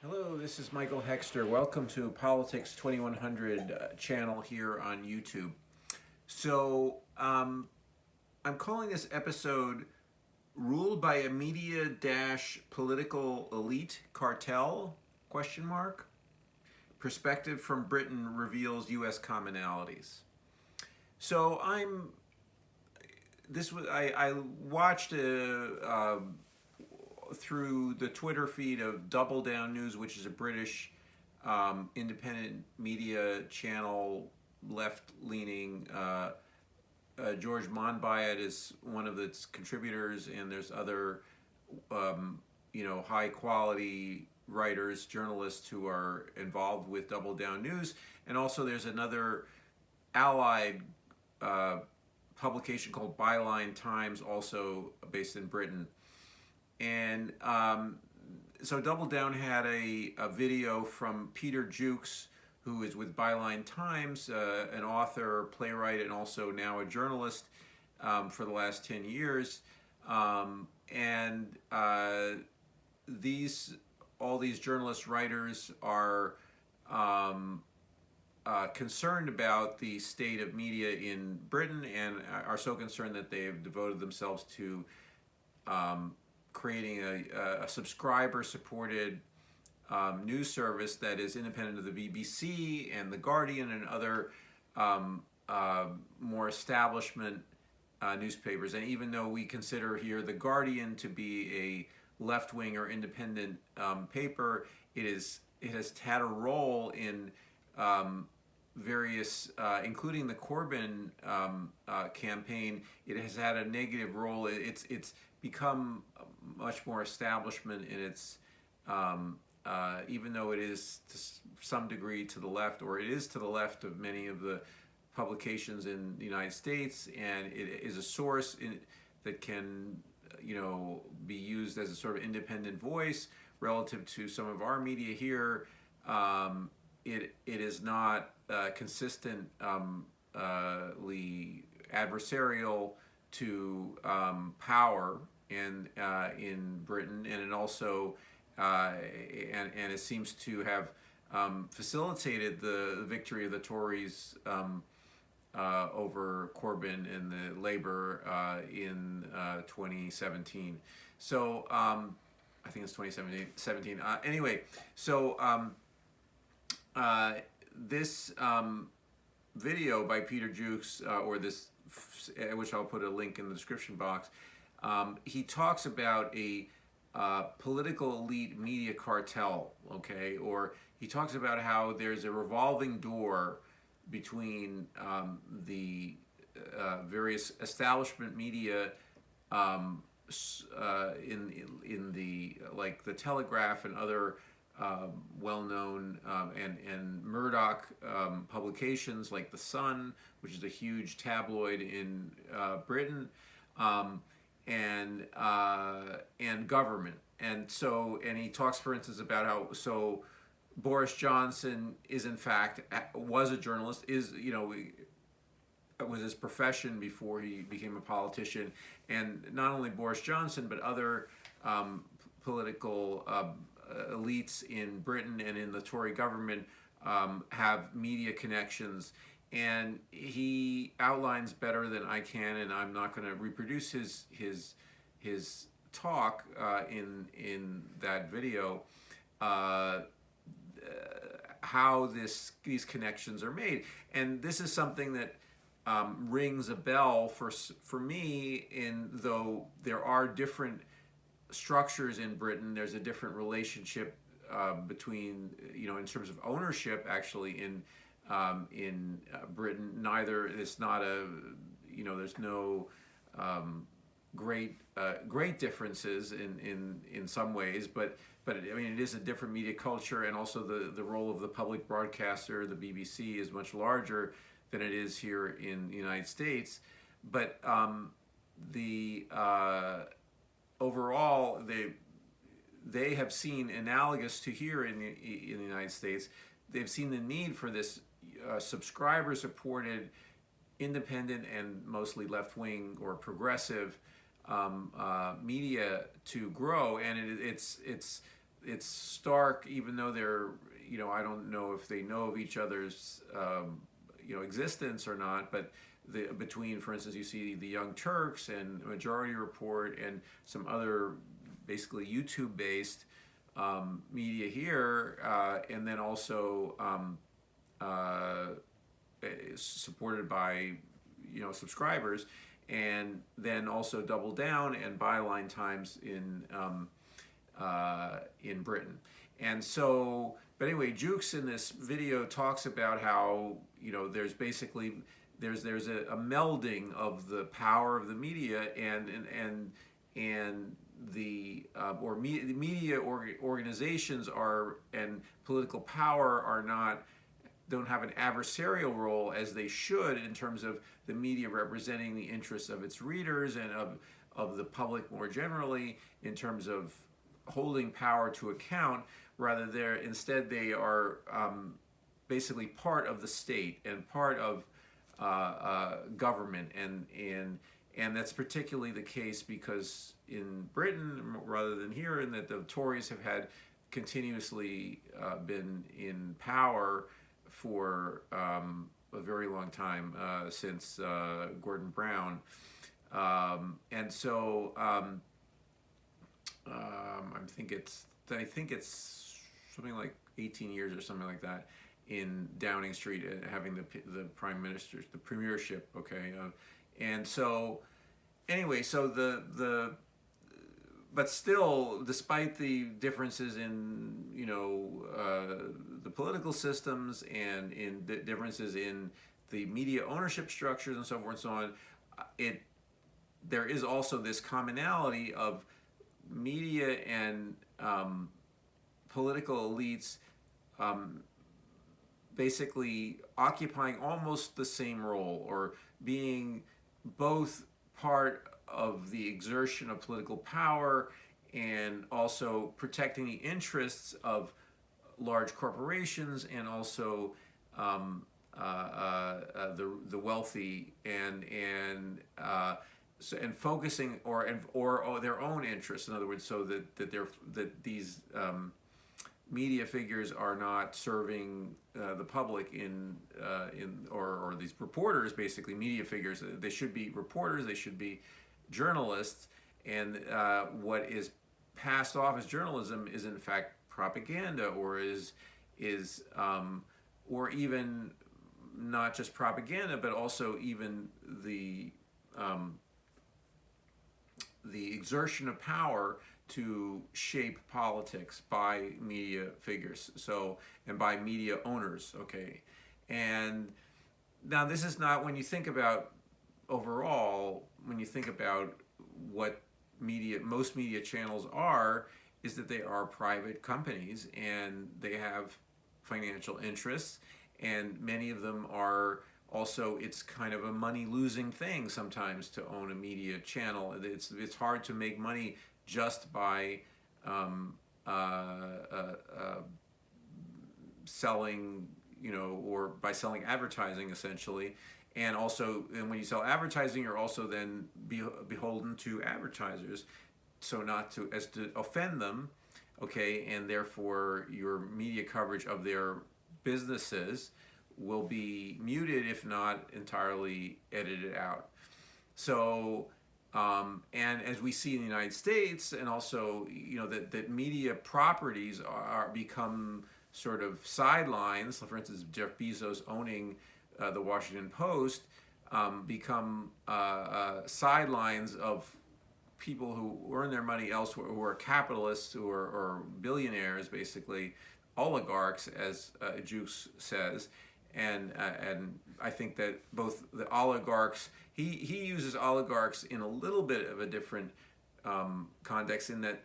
Hello, this is Michael Hexter. Welcome to Politics 2100 channel here on YouTube. I'm calling this episode Ruled by a Media-Political Elite Cartel? Perspective from Britain reveals U.S. commonalities. So I watched through the Twitter feed of Double Down News, which is a British independent media channel, left-leaning. George Monbiot is one of its contributors, and there's other, high-quality writers, journalists who are involved with Double Down News, and also there's another allied publication called Byline Times, also based in Britain. And so Double Down had a video from Peter Jukes, who is with Byline Times, an author, playwright, and also now a journalist for the last 10 years. All these journalists, writers are concerned about the state of media in Britain, and are so concerned that they have devoted themselves to creating a subscriber-supported news service that is independent of the BBC and The Guardian and other more establishment newspapers. And even though we consider here The Guardian to be a left-wing or independent paper, it has had a role in various, including the Corbyn campaign. It has had a negative role. It's become much more establishment in its, even though it is to some degree to the left, or it is to the left of many of the publications in the United States, and it is a source that can, be used as a sort of independent voice relative to some of our media here. It is not consistently adversarial to power in Britain, and it also and it seems to have facilitated the victory of the Tories over Corbyn and the Labour in 2017. So I think it's 2017. Anyway, so this video by Peter Jukes, or this, which I'll put a link in the description box, he talks about a political elite media cartel, okay? Or he talks about how there's a revolving door between the various establishment media in the, like the Telegraph and other well-known and Murdoch publications like The Sun, which is a huge tabloid in Britain, and government. And he talks, for instance, about how Boris Johnson is in fact was a journalist, it was his profession before he became a politician, and not only Boris Johnson but other political elites in Britain and in the Tory government have media connections. And he outlines better than I can, and I'm not going to reproduce his talk in that video, how these connections are made. And this is something that rings a bell for me, though there are different structures in Britain. There's a different relationship between, in terms of ownership, actually, in Britain. It's not there's no great differences in some ways, but it is a different media culture, and also the role of the public broadcaster, the BBC, is much larger than it is here in the United States. But overall, they have seen, analogous to here in the United States, they've seen the need for this subscriber-supported, independent, and mostly left-wing or progressive media to grow. And it's it's stark, even though they're, I don't know if they know of each other's, existence or not, but between, for instance, you see the Young Turks and Majority Report and some other basically YouTube-based media here, and then also supported by subscribers, and then also Double Down and Byline Times in Britain. And so, but anyway, Jukes in this video talks about how there's basically there's a melding of the power of the media and the media organizations are and political power are not don't have an adversarial role as they should in terms of the media representing the interests of its readers and of the public more generally in terms of holding power to account. Rather, instead they are basically part of the state and part of government, and that's particularly the case because in Britain, rather than here, in that the Tories have had continuously been in power for a very long time, since Gordon Brown, and so I think it's something like 18 years or something like that in Downing Street, having the prime minister's the premiership. Okay, and so anyway, so but still, despite the differences in the political systems and in the differences in the media ownership structures and so forth and so on, there is also this commonality of media and political elites basically occupying almost the same role, or being both part of the exertion of political power and also protecting the interests of large corporations and also the wealthy and focusing or their own interests. In other words, so that these media figures are not serving the public or these reporters, basically media figures. They should be reporters. They should be journalists. And what is passed off as journalism is in fact propaganda, or or even not just propaganda, but also even the exertion of power to shape politics by media figures, and by media owners. Okay, and now this is not, when you think about overall, when you think about what most media channels are, is that they are private companies and they have financial interests, and many of them are also, it's kind of a money-losing thing sometimes to own a media channel. It's hard to make money just by selling, or by selling advertising, essentially. And also, when you sell advertising, you're also then beholden to advertisers, so not to offend them, okay, and therefore your media coverage of their businesses will be muted, if not entirely edited out. So, and as we see in the United States, and also, that media properties become sort of sidelines. So for instance, Jeff Bezos owning the Washington Post become sidelines of people who earn their money elsewhere, who are capitalists, or billionaires, basically oligarchs, as Jukes says. And I think that both the oligarchs, he uses oligarchs in a little bit of a different context, in that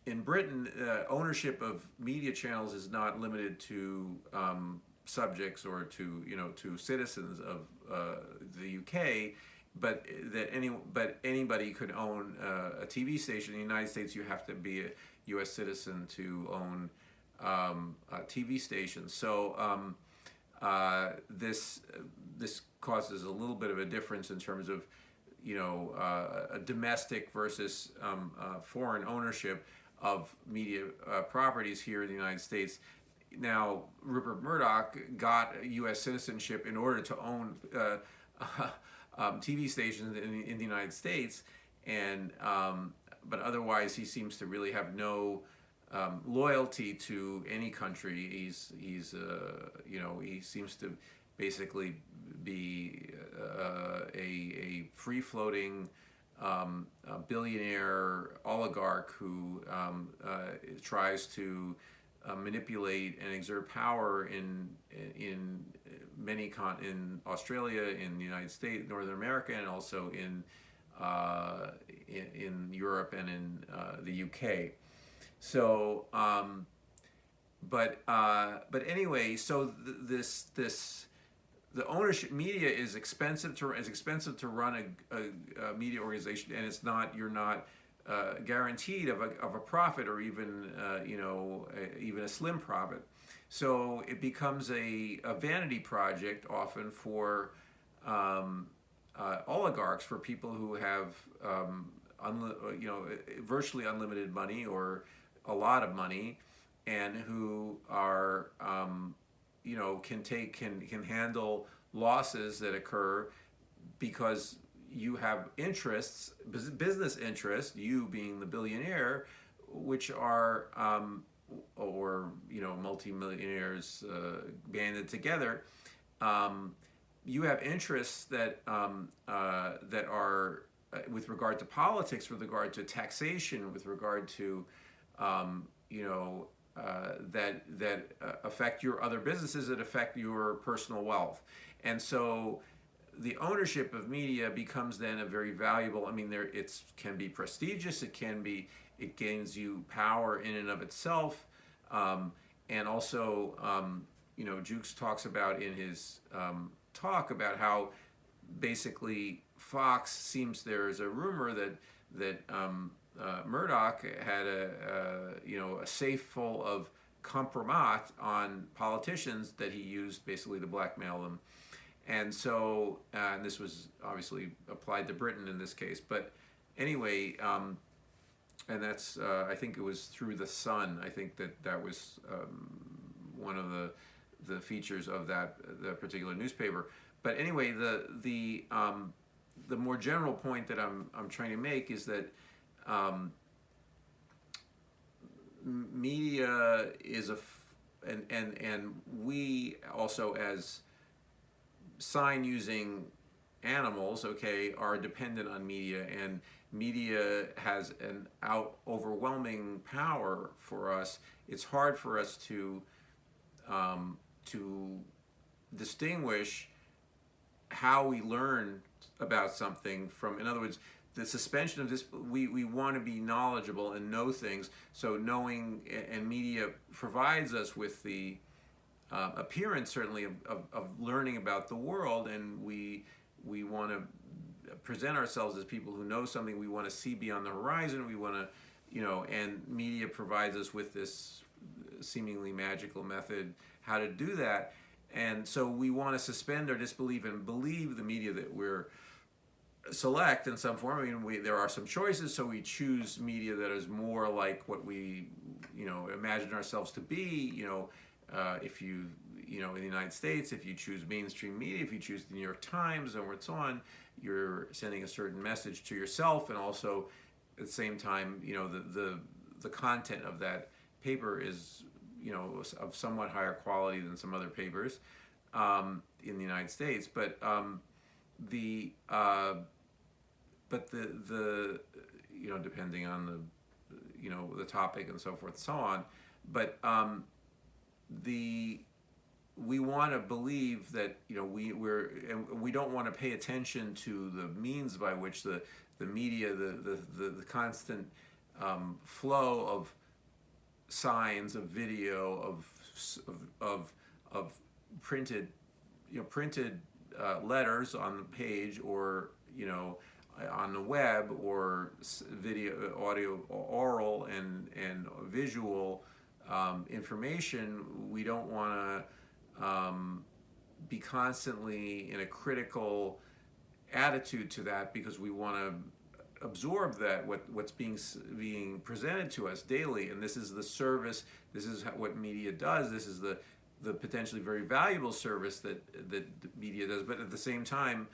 in Britain, ownership of media channels is not limited to subjects or to citizens of the UK, but anybody could own a TV station. In the United States, you have to be a U.S. citizen to own TV stations. So this causes a little bit of a difference in terms of a domestic versus foreign ownership of media properties here in the United States. Now, Rupert Murdoch got U.S. citizenship in order to own TV stations in the United States, and but otherwise he seems to really have no loyalty to any country. He's he seems to basically be a free-floating billionaire oligarch who tries to manipulate and exert power in in Australia, in the United States, Northern America, and also in Europe and in the UK. So, but anyway, so the ownership media is expensive to run a media organization, and you're not guaranteed of a profit, or even even a slim profit. So it becomes a vanity project often for oligarchs, for people who have virtually unlimited money or a lot of money, and who are can handle losses that occur because you have interests, business interests, you being the billionaire, which are or multimillionaires banded together. You have interests that that are with regard to politics, with regard to taxation, with regard to that affect your other businesses, that affect your personal wealth. And so the ownership of media becomes then a very valuable, it can be prestigious, it gains you power in and of itself. And also, Jukes talks about in his talk about how basically Fox there's a rumor that Murdoch had a safe full of compromat on politicians that he used basically to blackmail them. And so, and this was obviously applied to Britain in this case, but anyway, and that's, I think it was through the Sun. I think that was one of the features of the particular newspaper. But anyway, the more general point that I'm trying to make is that media is and we also, as sign-using animals, are dependent on media, and media has an overwhelming power for us. It's hard for us to distinguish how we learn about something from, in other words, the suspension of this. We want to be knowledgeable and know things. So knowing, and media provides us with the appearance, certainly, of learning about the world, and we want to present ourselves as people who know something. We want to see beyond the horizon. We want to, and media provides us with this seemingly magical method how to do that. And so we want to suspend our disbelief and believe the media that we're select in some form. There are some choices, so we choose media that is more like what we, imagine ourselves to be. If you, in the United States, if you choose mainstream media, if you choose the New York Times and so on, you're sending a certain message to yourself, and also at the same time, the content of that paper is, of somewhat higher quality than some other papers in the United States. But the depending on the topic and so forth and so on, but we want to believe that we don't want to pay attention to the means by which the media, the constant flow of signs, of video, of printed letters on the page, or on the web, or video, audio, oral, and visual information. We don't want to be constantly in a critical attitude to that, because we want to absorb what's being presented to us daily, and this is the service. This is what media does. This is the potentially very valuable service that the media does. But at the same time,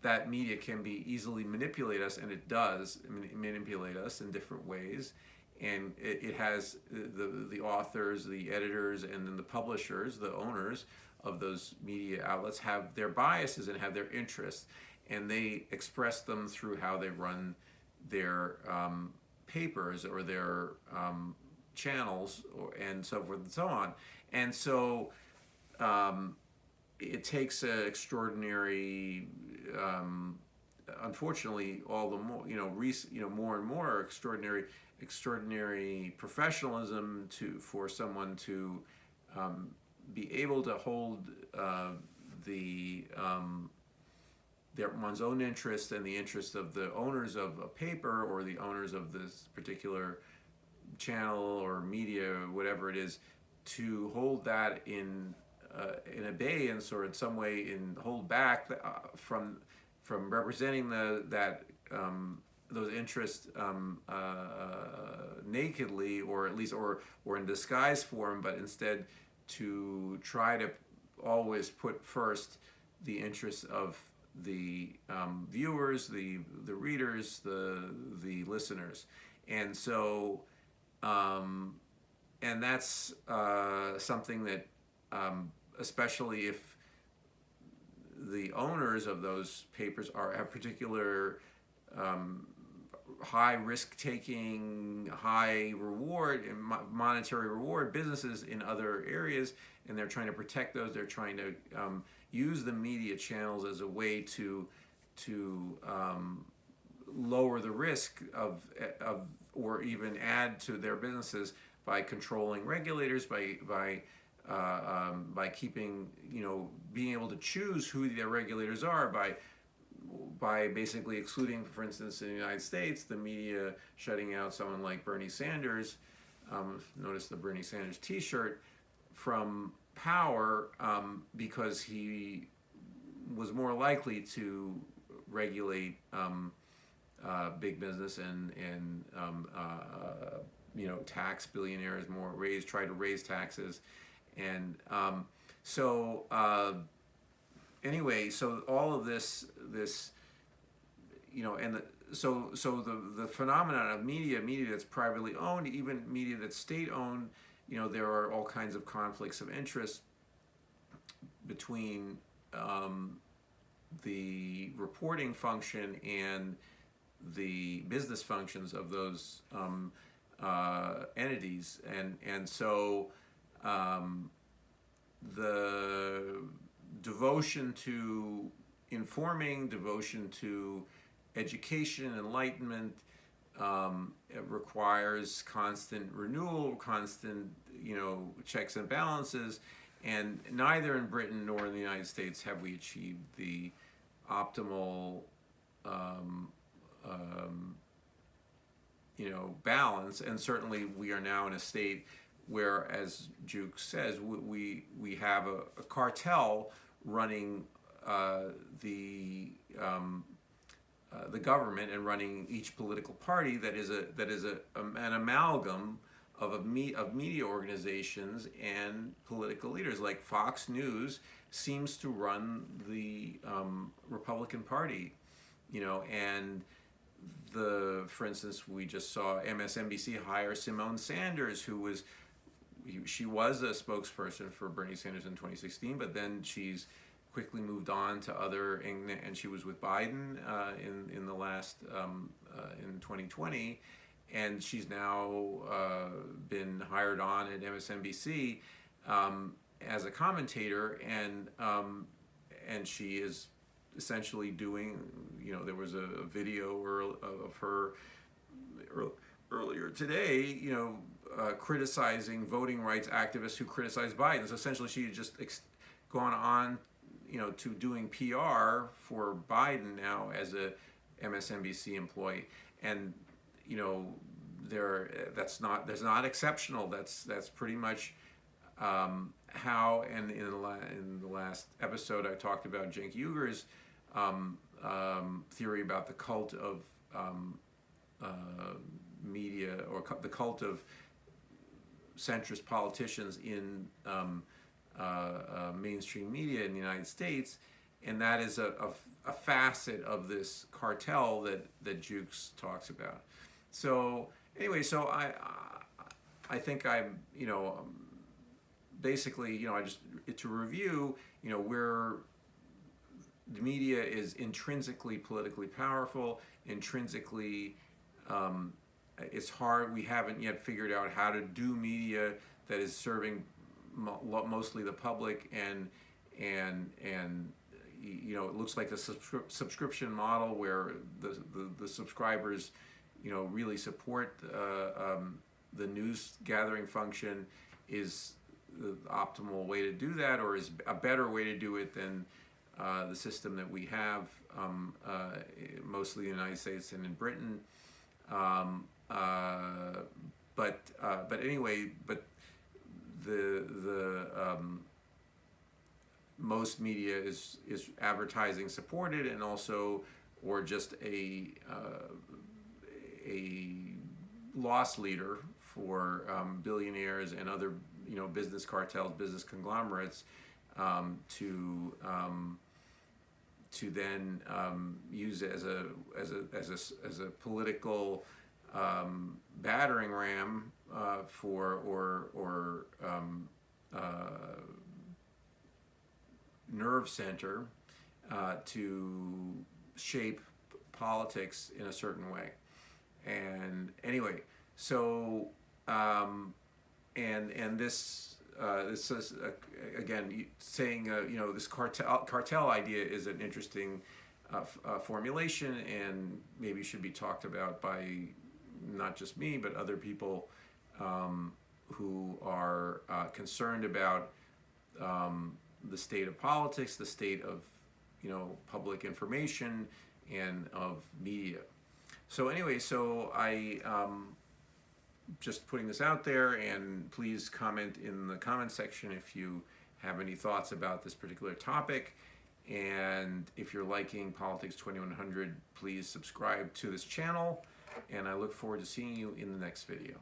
that media can be easily manipulate us, and it does manipulate us in different ways. And it has the authors, the editors, and then the publishers, the owners of those media outlets have their biases and have their interests, and they express them through how they run their papers or their channels, and so forth and so on. And so it takes an extraordinary, unfortunately, all the more, more and more extraordinary professionalism for someone to be able to hold one's own interest and the interest of the owners of a paper or the owners of this particular channel or media, whatever it is, to hold that in abeyance or in some way hold back from representing those interests nakedly, or at least or in disguised form, but instead to try to always put first the interests of the viewers, the readers, the listeners. And so and that's something that especially if the owners of those papers have particular high risk-taking, high reward, monetary reward businesses in other areas, and they're trying to protect those. They're trying to use the media channels as a way to lower the risk of or even add to their businesses by controlling regulators, by keeping, being able to choose who their regulators are, by basically excluding, for instance, in the United States, the media shutting out someone like Bernie Sanders. Notice the Bernie Sanders T-shirt, from power, because he was more likely to regulate big business and tax billionaires more, try to raise taxes, and anyway, so all of this, and the phenomenon of media that's privately owned, even media that's state owned, there are all kinds of conflicts of interest between the reporting function and the business functions of those entities, and so the devotion to informing, devotion to education, enlightenment, it requires constant renewal, constant, checks and balances, and neither in Britain nor in the United States have we achieved the optimal balance. And certainly we are now in a state where, as Jukes says, we have a cartel running the government and running each political party that is an amalgam of media organizations and political leaders. Like Fox News seems to run the Republican Party, and for instance, we just saw MSNBC hire Simone Sanders, she was a spokesperson for Bernie Sanders in 2016, but then she's quickly moved on to and she was with Biden in the last in 2020, and she's now been hired on at MSNBC as a commentator, and she is essentially doing, there was a video of her earlier today, criticizing voting rights activists who criticized Biden. So essentially she had just gone on, to doing PR for Biden now as a MSNBC employee, and that's not exceptional. That's pretty much how. And in the last episode, I talked about Cenk Uygur's theory about the cult of media, or the cult of centrist politicians in mainstream media in the United States, and that is a facet of this cartel that Jukes talks about. So anyway, so I think I'm, basically, I just, to review, where the media is intrinsically politically powerful, intrinsically, it's hard. We haven't yet figured out how to do media that is serving mostly the public, and it looks like a subscription model where the subscribers, really support the news gathering function is the optimal way to do that, or is a better way to do it than the system that we have, mostly in the United States and in Britain. But anyway, the most media is advertising supported, and also, or just a loss leader for billionaires and other business cartels, business conglomerates, to then use it as a political battering ram or nerve center to shape politics in a certain way. And anyway, so and this is again saying this cartel idea is an interesting formulation, and maybe should be talked about by not just me but other people who are concerned about the state of politics, the state of public information, and of media. So anyway, so I just putting this out there, and please comment in the comment section if you have any thoughts about this particular topic. And if you're liking Politics 2100, please subscribe to this channel, and I look forward to seeing you in the next video.